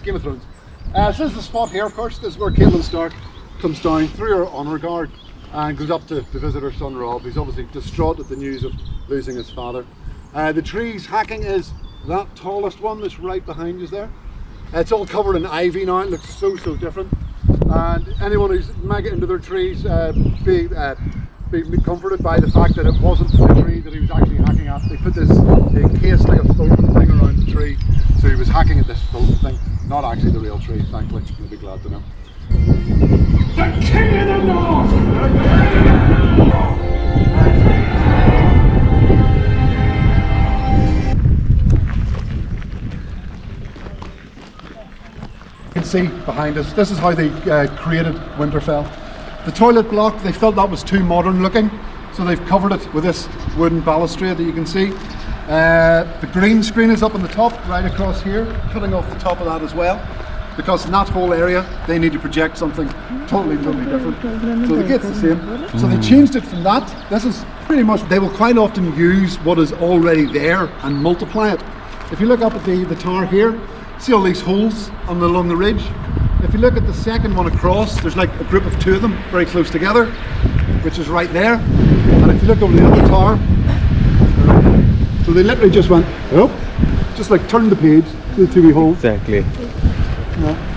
Game of Thrones. So this is the spot here, of course. This is where Catelyn Stark comes down through her honour guard and goes up to visit her son Robb. He's obviously distraught at the news of losing his father. The trees hacking is that tallest one that's right behind you there. It's all covered in ivy now. It looks so different. And anyone who's mega into their trees, be comforted by the fact that it wasn't the tree that he was actually hacking at. They put this case like a floating thing around the tree, so he was hacking at this floating thing, not actually the real tree, thankfully. You'll be glad to know. The King of the North! You can see behind us, this is how they created Winterfell. The toilet block, they felt that was too modern looking, so they've covered it with this wooden balustrade that you can see. The green screen is up on the top, right across here, cutting off the top of that as well, because in that whole area they need to project something totally different. So the gate's the same. So they changed it from that. This is pretty much, they will quite often use what is already there and multiply it. If you look up at the tower here, see all these holes along the ridge? If you look at the second one across, there's like a group of two of them very close together, which is right there. And if you look over the other tower, so they literally just went, oh, just like turned the page to the two wee holes. Exactly. Yeah.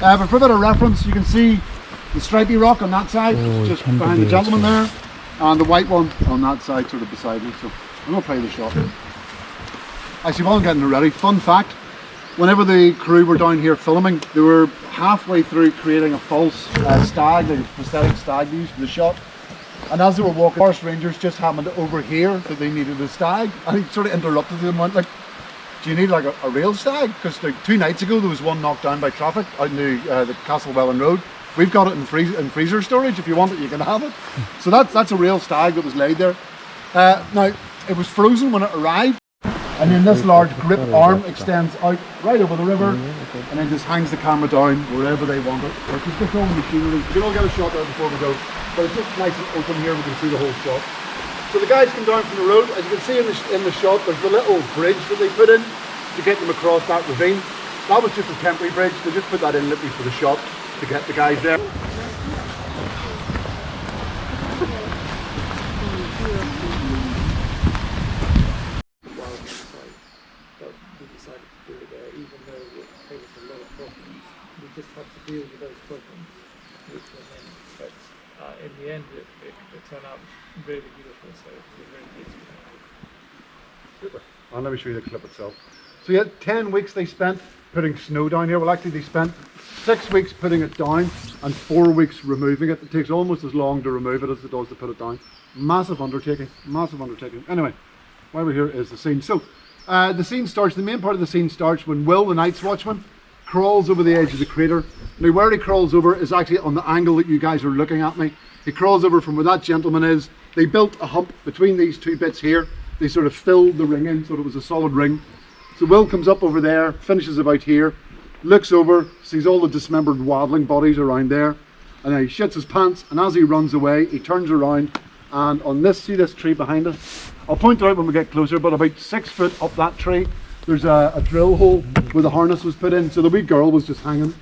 But for a bit of reference, you can see the stripy rock on that side, just behind the gentleman there, and the white one on that side, sort of beside me. So I'm going to play the shot. Actually, while I'm getting it ready, fun fact, whenever the crew were down here filming, they were halfway through creating a false stag, like a prosthetic stag used for the shot. And as they were walking, forest rangers just happened to overhear that they needed a stag, and he sort of interrupted them and went like, do you need like a real stag? Because like 2 nights ago there was one knocked down by traffic out in the Castleward Road. We've got it in freezer storage. If you want it, you can have it. So that's a real stag that was laid there. Now, it was frozen when it arrived. And then this large grip arm extends out right over the river, and then just hangs the camera down wherever they want it. Which is just all the machinery. We can all get a shot there before we go, but it's just nice and open here. We can see the whole shot. So the guys come down from the road. As you can see in the shot, there's the little bridge that they put in to get them across that ravine. That was just a temporary bridge. They just put that in literally for the shot to get the guys there. Just had to deal with those problems, which were many. But in the end, it turned out really beautiful. So it was very beautiful. Super. And let me show you the clip itself. So yeah, 10 weeks they spent putting snow down here. Well, actually they spent 6 weeks putting it down and 4 weeks removing it. It takes almost as long to remove it as it does to put it down. Massive undertaking, massive undertaking. Anyway, why we're here is the scene. So the scene starts, the main part of the scene starts when Will, the Night's Watchman, crawls over the edge of the crater. Now where he crawls over is actually on the angle that you guys are looking at me. He crawls over from where that gentleman is. They built a hump between these two bits here. They sort of filled the ring in so it was a solid ring. So Will comes up over there, finishes about here, looks over, sees all the dismembered waddling bodies around there, and then he shits his pants, and as he runs away, he turns around, and on this, see this tree behind us? I'll point it out when we get closer, but about 6 foot up that tree, there's a drill hole where the harness was put in, so the wee girl was just hanging